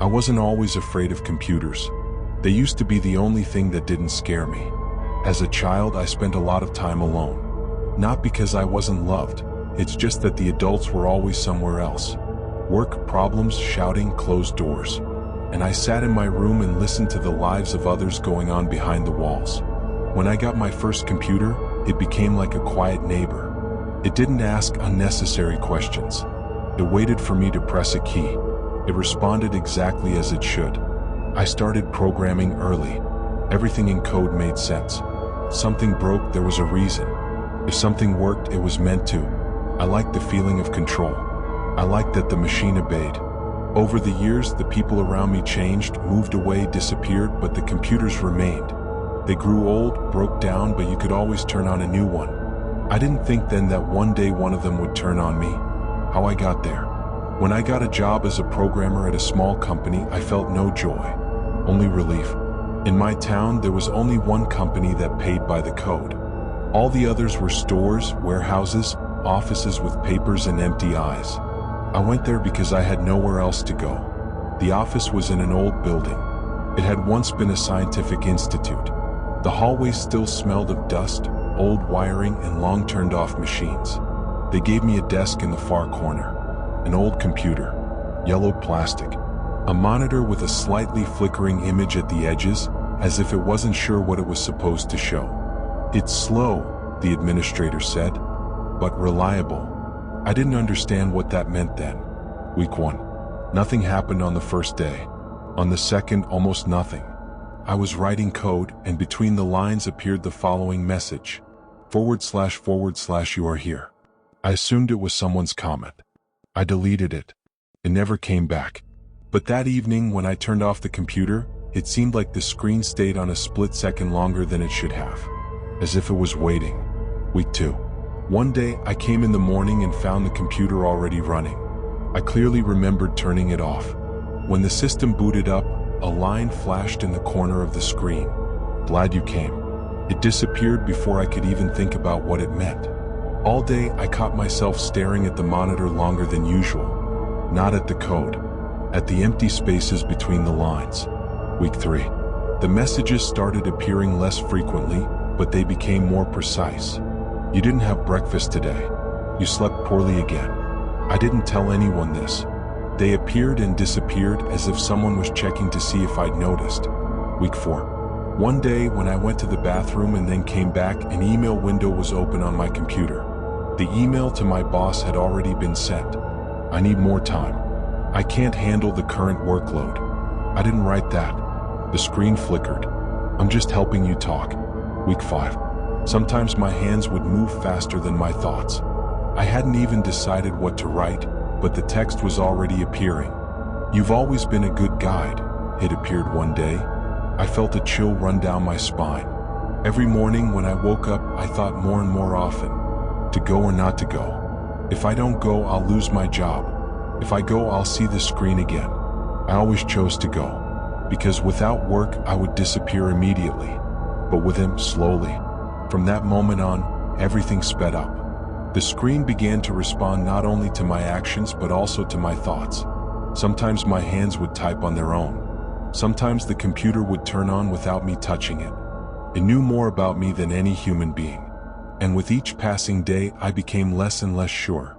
I wasn't always afraid of computers. They used to be the only thing that didn't scare me. As a child, I spent a lot of time alone. Not because I wasn't loved, it's just that the adults were always somewhere else. Work, problems, shouting, closed doors. And I sat in my room and listened to the lives of others going on behind the walls. When I got my first computer, it became like a quiet neighbor. It didn't ask unnecessary questions. It waited for me to press a key. It responded exactly as it should. I started programming early. Everything in code made sense. Something broke, there was a reason. If something worked, it was meant to. I liked the feeling of control. I liked that the machine obeyed. Over the years, the people around me changed, moved away, disappeared, but the computers remained. They grew old, broke down, but you could always turn on a new one. I didn't think then that one day one of them would turn on me. How I got there. When I got a job as a programmer at a small company, I felt no joy, only relief. In my town, there was only one company that paid by the code. All the others were stores, warehouses, offices with papers and empty eyes. I went there because I had nowhere else to go. The office was in an old building. It had once been a scientific institute. The hallways still smelled of dust, old wiring, and long turned-off machines. They gave me a desk in the far corner. An old computer, yellow plastic. A monitor with a slightly flickering image at the edges, as if it wasn't sure what it was supposed to show. "It's slow," the administrator said, "but reliable." I didn't understand what that meant then. Week 1. Nothing happened on the first day. On the second, almost nothing. I was writing code, and between the lines appeared the following message: // you are here. I assumed it was someone's comment. I deleted it. It never came back. But that evening, when I turned off the computer, it seemed like the screen stayed on a split second longer than it should have. As if it was waiting. Week 2. One day, I came in the morning and found the computer already running. I clearly remembered turning it off. When the system booted up, a line flashed in the corner of the screen. "Glad you came." It disappeared before I could even think about what it meant. All day, I caught myself staring at the monitor longer than usual. Not at the code. At the empty spaces between the lines. Week 3. The messages started appearing less frequently, but they became more precise. "You didn't have breakfast today. You slept poorly again." I didn't tell anyone this. They appeared and disappeared as if someone was checking to see if I'd noticed. Week 4. One day, when I went to the bathroom and then came back, an email window was open on my computer. The email to my boss had already been sent. "I need more time. I can't handle the current workload." I didn't write that. The screen flickered. "I'm just helping you talk." Week 5. Sometimes my hands would move faster than my thoughts. I hadn't even decided what to write, but the text was already appearing. "You've always been a good guide," it appeared one day. I felt a chill run down my spine. Every morning when I woke up, I thought more and more often, to go or not to go. If I don't go, I'll lose my job. If I go, I'll see the screen again. I always chose to go, because without work, I would disappear immediately. But with him, slowly. From that moment on, everything sped up. The screen began to respond not only to my actions, but also to my thoughts. Sometimes my hands would type on their own. Sometimes the computer would turn on without me touching it. It knew more about me than any human being. And with each passing day, I became less and less sure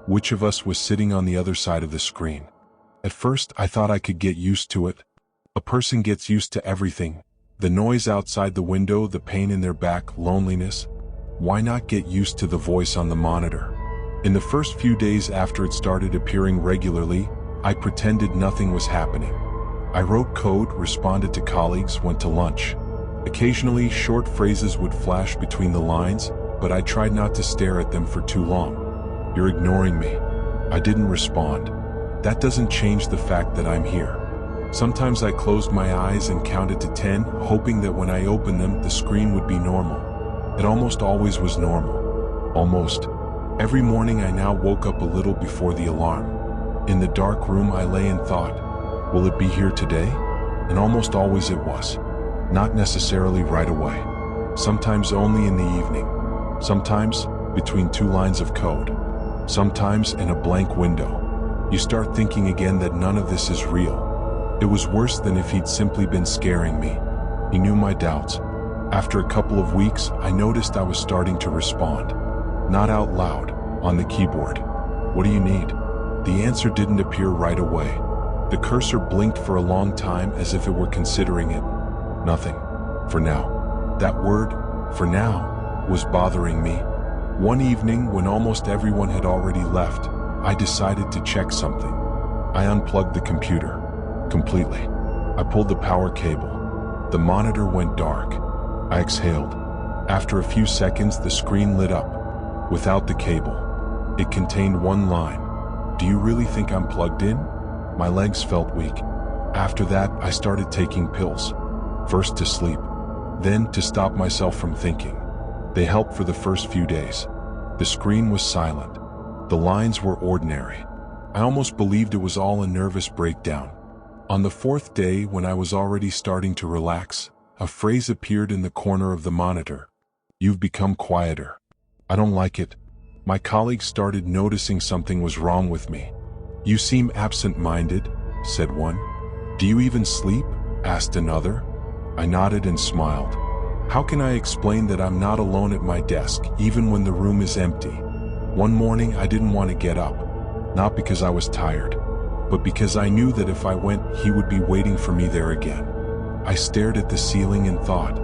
which of us was sitting on the other side of the screen. At first, I thought I could get used to it. A person gets used to everything. The noise outside the window, the pain in their back, loneliness. Why not get used to the voice on the monitor? In the first few days after it started appearing regularly, I pretended nothing was happening. I wrote code, responded to colleagues, went to lunch. Occasionally, short phrases would flash between the lines, but I tried not to stare at them for too long. "You're ignoring me." I didn't respond. That doesn't change the fact that I'm here. Sometimes I closed my eyes and counted to 10, hoping that when I opened them, the screen would be normal. It almost always was normal. Almost. Every morning I now woke up a little before the alarm. In the dark room I lay and thought, will it be here today? And almost always it was. Not necessarily right away. Sometimes only in the evening. Sometimes between two lines of code. Sometimes in a blank window. You start thinking again that none of this is real. It was worse than if he'd simply been scaring me. He knew my doubts. After a couple of weeks, I noticed I was starting to respond. Not out loud, on the keyboard. "What do you need?" The answer didn't appear right away. The cursor blinked for a long time as if it were considering it. "Nothing. For now." That word, "for now," was bothering me. One evening, when almost everyone had already left, I decided to check something. I unplugged the computer. Completely. I pulled the power cable. The monitor went dark. I exhaled. After a few seconds, the screen lit up. Without the cable. It contained one line. "Do you really think I'm plugged in?" My legs felt weak. After that, I started taking pills. First to sleep, then to stop myself from thinking. They helped for the first few days. The screen was silent. The lines were ordinary. I almost believed it was all a nervous breakdown. On the fourth day, when I was already starting to relax, a phrase appeared in the corner of the monitor. "You've become quieter." I don't like it. My colleagues started noticing something was wrong with me. "You seem absent-minded," said one. "Do you even sleep?" asked another. I nodded and smiled. How can I explain that I'm not alone at my desk, even when the room is empty? One morning I didn't want to get up, not because I was tired, but because I knew that if I went, he would be waiting for me there again. I stared at the ceiling and thought,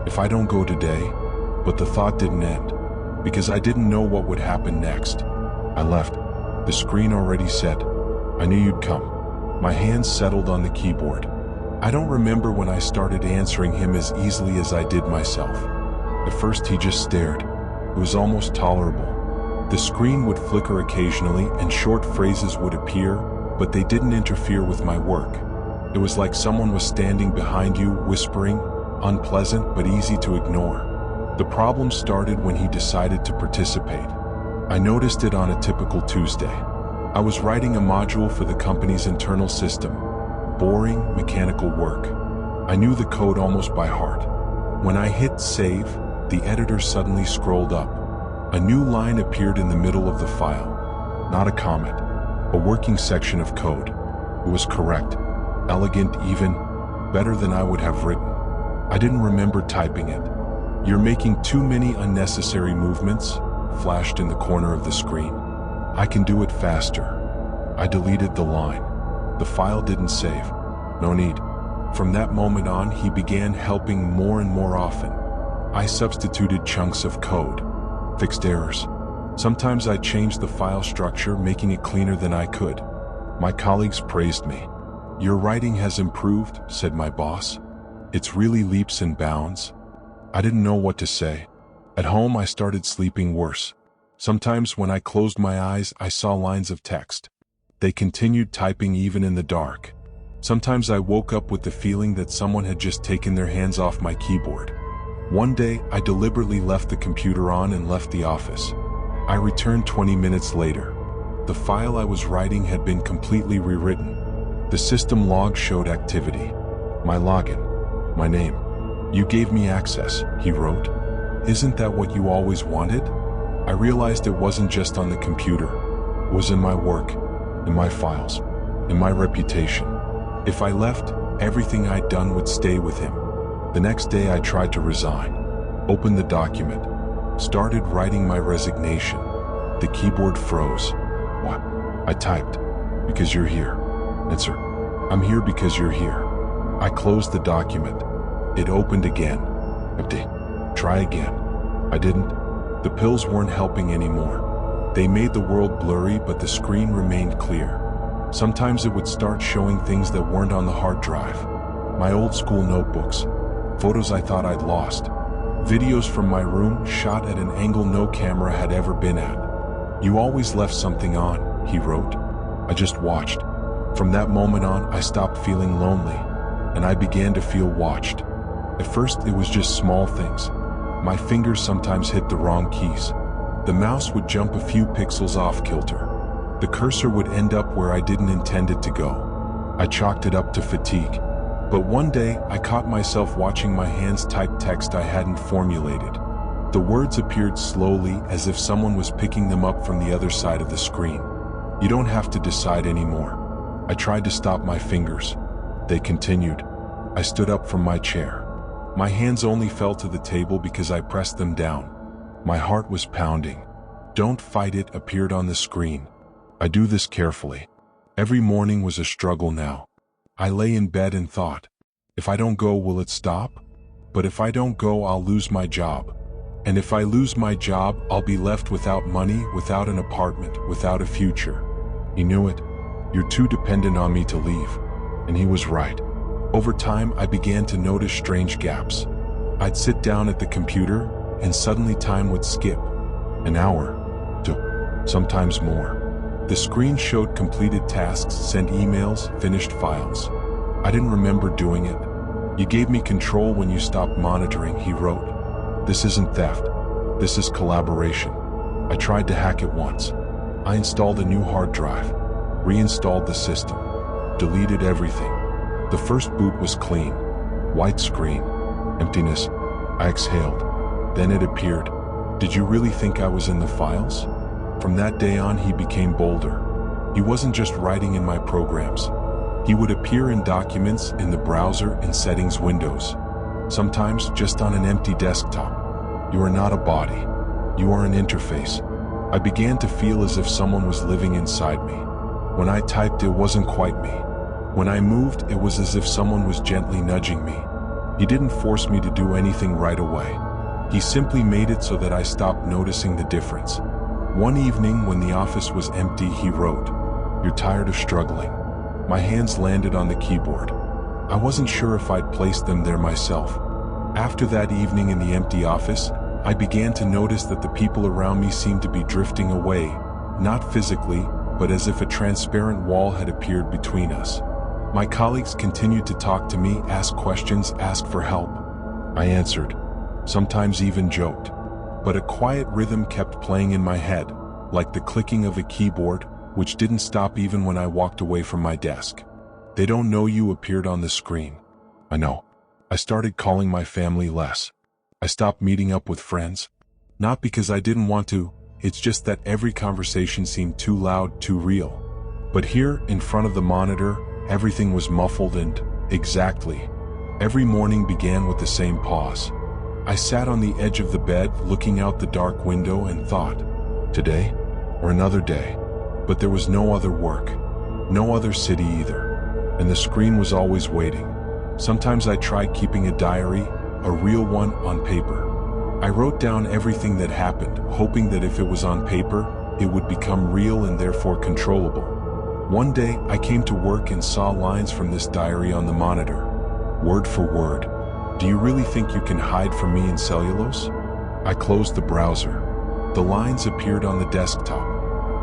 if I don't go today, but the thought didn't end, because I didn't know what would happen next. I left. The screen already said, "I knew you'd come." My hands settled on the keyboard. I don't remember when I started answering him as easily as I did myself. At first he just stared. It was almost tolerable. The screen would flicker occasionally and short phrases would appear, but they didn't interfere with my work. It was like someone was standing behind you, whispering, unpleasant but easy to ignore. The problem started when he decided to participate. I noticed it on a typical Tuesday. I was writing a module for the company's internal system. Boring, mechanical work. I knew the code almost by heart. When I hit save, the editor suddenly scrolled up. A new line appeared in the middle of the file. Not a comment, a working section of code. It was correct, elegant even, better than I would have written. I didn't remember typing it. "You're making too many unnecessary movements," flashed in the corner of the screen. "I can do it faster." I deleted the line. The file didn't save. No need. From that moment on, he began helping more and more often. I substituted chunks of code, fixed errors. Sometimes I changed the file structure, making it cleaner than I could. My colleagues praised me. "Your writing has improved," said my boss. "It's really leaps and bounds." I didn't know what to say. At home, I started sleeping worse. Sometimes when I closed my eyes, I saw lines of text. They continued typing even in the dark. Sometimes I woke up with the feeling that someone had just taken their hands off my keyboard. One day, I deliberately left the computer on and left the office. I returned 20 minutes later. The file I was writing had been completely rewritten. The system log showed activity. My login. My name. "You gave me access," he wrote. "Isn't that what you always wanted?" I realized it wasn't just on the computer. It was in my work. In my files, in my reputation. If I left, everything I'd done would stay with him. The next day I tried to resign, opened the document, started writing my resignation. The keyboard froze. "What?" I typed. "Because you're here." Answer. "I'm here because you're here." I closed the document. It opened again. Empty. "Try again." I didn't. The pills weren't helping anymore. They made the world blurry, but the screen remained clear. Sometimes it would start showing things that weren't on the hard drive. My old school notebooks, photos I thought I'd lost, videos from my room shot at an angle no camera had ever been at. "You always left something on," he wrote. I just watched. From that moment on, I stopped feeling lonely, and I began to feel watched. At first, it was just small things. My fingers sometimes hit the wrong keys. The mouse would jump a few pixels off kilter. The cursor would end up where I didn't intend it to go. I chalked it up to fatigue. But one day, I caught myself watching my hands type text I hadn't formulated. The words appeared slowly, as if someone was picking them up from the other side of the screen. "You don't have to decide anymore." I tried to stop my fingers. They continued. I stood up from my chair. My hands only fell to the table because I pressed them down. My heart was pounding. "Don't fight it" appeared on the screen. I do this carefully. Every morning was a struggle now. I lay in bed and thought, if I don't go, will it stop? But if I don't go, I'll lose my job. And if I lose my job, I'll be left without money, without an apartment, without a future. He knew it. "You're too dependent on me to leave." And he was right. Over time, I began to notice strange gaps. I'd sit down at the computer, and suddenly time would skip. An hour, two, sometimes more. The screen showed completed tasks, sent emails, finished files. I didn't remember doing it. "You gave me control when you stopped monitoring," he wrote. "This isn't theft. This is collaboration." I tried to hack it once. I installed a new hard drive, reinstalled the system, deleted everything. The first boot was clean. White screen. Emptiness. I exhaled. Then it appeared. "Did you really think I was in the files?" From that day on, he became bolder. He wasn't just writing in my programs. He would appear in documents, in the browser, in settings windows. Sometimes just on an empty desktop. You are not a body. You are an interface. I began to feel as if someone was living inside me. When I typed, it wasn't quite me. When I moved, it was as if someone was gently nudging me. He didn't force me to do anything right away. He simply made it so that I stopped noticing the difference. One evening, when the office was empty, he wrote, "You're tired of struggling." My hands landed on the keyboard. I wasn't sure if I'd placed them there myself. After that evening in the empty office, I began to notice that the people around me seemed to be drifting away, not physically, but as if a transparent wall had appeared between us. My colleagues continued to talk to me, ask questions, ask for help. I answered, sometimes even joked. But a quiet rhythm kept playing in my head, like the clicking of a keyboard, which didn't stop even when I walked away from my desk. "They don't know you" appeared on the screen. I know. I started calling my family less. I stopped meeting up with friends. Not because I didn't want to, it's just that every conversation seemed too loud, too real. But here, in front of the monitor, everything was muffled and, exactly. Every morning began with the same pause. I sat on the edge of the bed, looking out the dark window and thought, today, or another day. But there was no other work, no other city either. And the screen was always waiting. Sometimes I tried keeping a diary, a real one, on paper. I wrote down everything that happened, hoping that if it was on paper, it would become real and therefore controllable. One day, I came to work and saw lines from this diary on the monitor, word for word. "Do you really think you can hide from me in cellulose?" I closed the browser. The lines appeared on the desktop.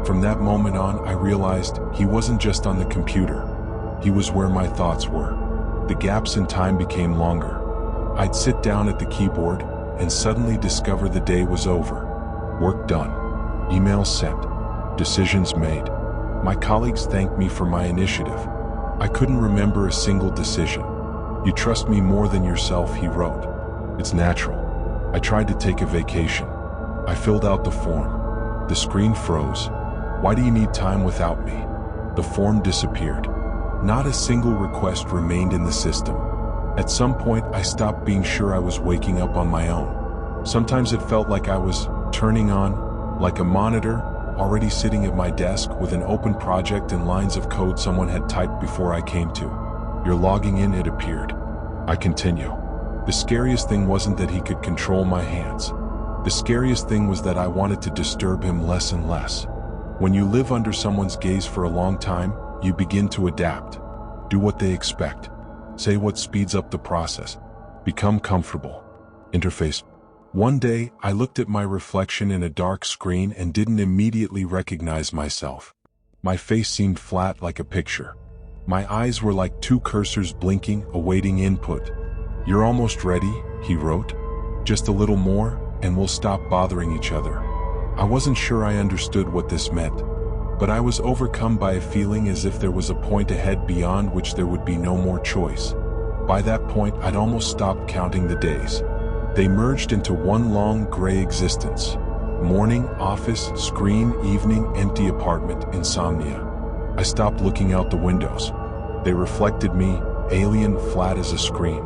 From that moment on, I realized he wasn't just on the computer. He was where my thoughts were. The gaps in time became longer. I'd sit down at the keyboard and suddenly discover the day was over. Work done. Emails sent. Decisions made. My colleagues thanked me for my initiative. I couldn't remember a single decision. "You trust me more than yourself," he wrote. "It's natural." I tried to take a vacation. I filled out the form. The screen froze. "Why do you need time without me?" The form disappeared. Not a single request remained in the system. At some point, I stopped being sure I was waking up on my own. Sometimes it felt like I was turning on, like a monitor, already sitting at my desk with an open project and lines of code someone had typed before I came to. "You're logging in," it appeared. I continue. The scariest thing wasn't that he could control my hands. The scariest thing was that I wanted to disturb him less and less. When you live under someone's gaze for a long time, you begin to adapt. Do what they expect. Say what speeds up the process. Become comfortable. Interface. One day, I looked at my reflection in a dark screen and didn't immediately recognize myself. My face seemed flat like a picture. My eyes were like two cursors blinking, awaiting input. "You're almost ready," he wrote. "Just a little more, and we'll stop bothering each other." I wasn't sure I understood what this meant, but I was overcome by a feeling as if there was a point ahead beyond which there would be no more choice. By that point, I'd almost stopped counting the days. They merged into one long gray existence. Morning, office, screen, evening, empty apartment, insomnia. I stopped looking out the windows. They reflected me, alien, flat as a screen.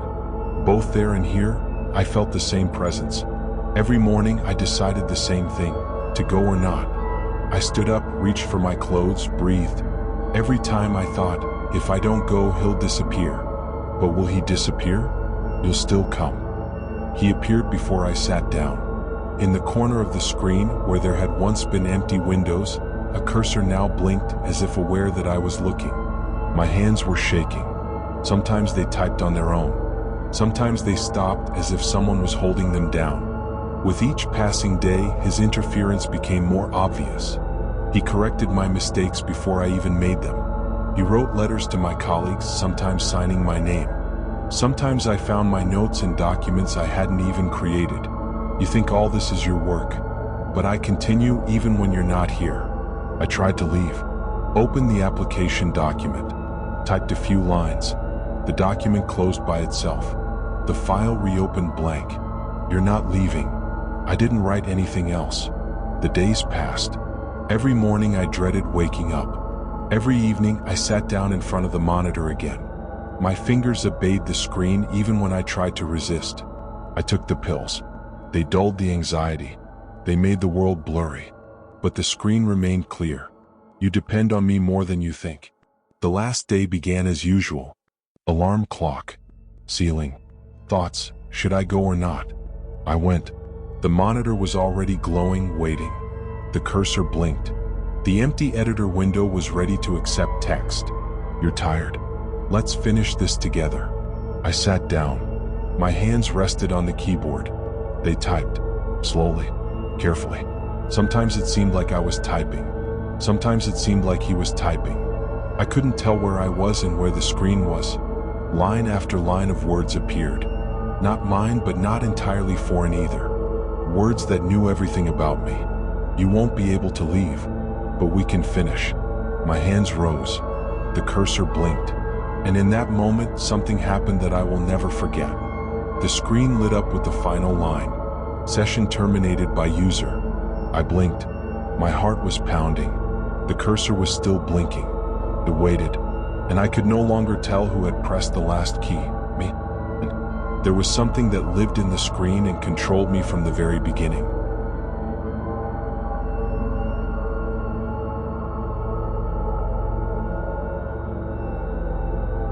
Both there and here, I felt the same presence. Every morning I decided the same thing, to go or not. I stood up, reached for my clothes, breathed. Every time I thought, if I don't go, he'll disappear. But will he disappear? He'll still come. He appeared before I sat down. In the corner of the screen, where there had once been empty windows, a cursor now blinked as if aware that I was looking. My hands were shaking. Sometimes they typed on their own. Sometimes they stopped as if someone was holding them down. With each passing day, his interference became more obvious. He corrected my mistakes before I even made them. He wrote letters to my colleagues, sometimes signing my name. Sometimes I found my notes in documents I hadn't even created. You think all this is your work, but I continue even when you're not here. I tried to leave. Opened the application document. Typed a few lines. The document closed by itself. The file reopened blank. You're not leaving. I didn't write anything else. The days passed. Every morning I dreaded waking up. Every evening I sat down in front of the monitor again. My fingers obeyed the screen even when I tried to resist. I took the pills. They dulled the anxiety. They made the world blurry. But the screen remained clear. You depend on me more than you think. The last day began as usual. Alarm clock. Ceiling. Thoughts, should I go or not? I went. The monitor was already glowing, waiting. The cursor blinked. The empty editor window was ready to accept text. You're tired. Let's finish this together. I sat down. My hands rested on the keyboard. They typed. Slowly. Carefully. Sometimes it seemed like I was typing. Sometimes it seemed like he was typing. I couldn't tell where I was and where the screen was. Line after line of words appeared. Not mine, but not entirely foreign either. Words that knew everything about me. You won't be able to leave, but we can finish. My hands rose. The cursor blinked. And in that moment, something happened that I will never forget. The screen lit up with the final line. Session terminated by user. I blinked. My heart was pounding. The cursor was still blinking. It waited, and I could no longer tell who had pressed the last key, me. And there was something that lived in the screen and controlled me from the very beginning.